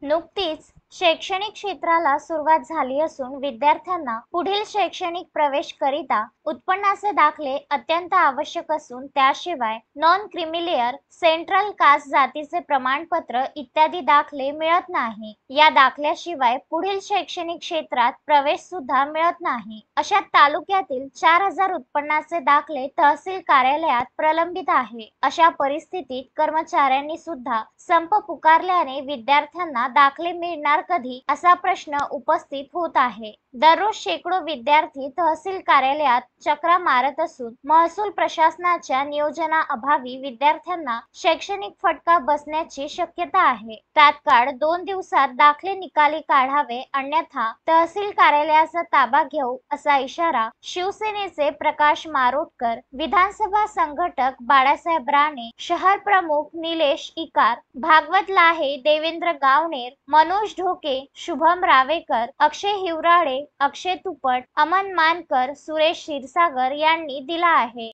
नुकतीच शैक्षणिक क्षेत्राला सुरुवात झाली असून विद्यार्थ्यांना पुढील शैक्षणिक प्रवेश करिता उत्पन्नाचे दाखले अत्यंत आवश्यक असून त्याशिवाय नॉन क्रिमिलेअर सेंट्रल कास्ट जातीचे प्रमाणपत्र इत्यादी दाखले मिळत नाही। या दाखल्याशिवाय पुढील शैक्षणिक क्षेत्रात प्रवेश सुद्धा मिळत नाही। अशा तालुक्यातील 4000 उत्पन्नाचे दाखले तहसील कार्यालयात प्रलंबित आहे। अशा परिस्थितीत कर्मचाऱ्यांनी सुद्धा संप पुकारल्याने विद्यार्थ्यांना दाखले मिळणार कधी असा प्रश्न उपस्थित होत आहे। दररोज शेकडो विद्यार्थी तहसील कार्यालयात चक्रा मारत असून महसूल प्रशासनाच्या नियोजनाअभावी विद्यार्थ्यांना शैक्षणिक फटका बसण्याची शक्यता आहे। तात्काळ 2 दिवसात दाखले निकाली काढावे अन्यथा तहसील कार्यालयाचा ताबा घेऊ असा इशारा शिवसेनेचे प्रकाश मारोटकर, विधानसभा संघटक बाळासाहेब राणे, शहर प्रमुख निलेश इकार, भागवत लाहे, देवेंद्र गावणेर, मनोज ढोके, शुभम रावेकर, अक्षय हिवराळे, अक्षय तुपट, अमन मानकर, सुरेश क्षीरसागर यांनी दिला आहे।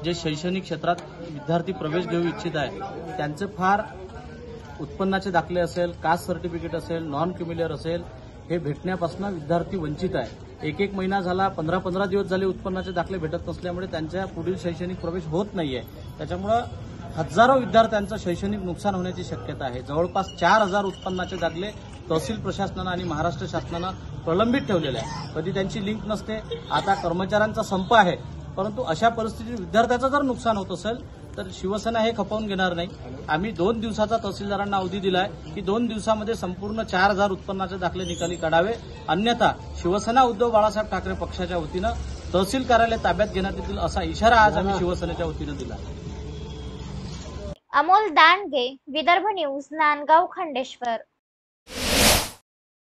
जे शैक्षणिक क्षेत्रात विद्यार्थी प्रवेश घेऊ इच्छित आहे त्यांचे फार उत्पन्नाचे दाखले असेल, कास्ट सर्टिफिकेट असेल, नॉन क्रिमिलेअर असेल, हे भेटण्यापासून विद्यार्थी वंचित आहे। एक महिना झाला, 15 दिवस झाले उत्पन्नाचे दाखले भेटत नसल्यामुळे त्यांच्या पुढील शैक्षणिक प्रवेश होत नाहीये। त्याच्यामुळे हजारो विद्यार्थ्यांचं शैक्षणिक नुकसान होण्याची शक्यता आहे। जवळपास 4000 उत्पन्नाचे दाखले तहसील प्रशासनानं आणि महाराष्ट्र शासनानं प्रलंबित ठेवलेले आहे। कधी त्यांची लिंक नसते। आता कर्मचाऱ्यांचा संप आहे, परंतु अशा परिस्थितीत विद्यार्थ्याचं जर नुकसान होत असेल तर शिवसेना हे खपवून घेणार नाही। आम्ही 2 दिवसाचा तहसीलदारांना अवधी दिलाय की 2 दिवसामध्ये संपूर्ण 4000 उत्पन्नाचे दाखले निकाली काढावे, अन्यथा शिवसेना उद्धव बाळासाहेब ठाकरे पक्षाच्या वतीनं तहसील कार्यालय ताब्यात घेण्यात येतील असा इशारा आज आम्ही शिवसेनेच्या वतीनं दिला। अमोल दांडगे, विदर्भ न्यूज, नांदगाव, खंडेश्वर।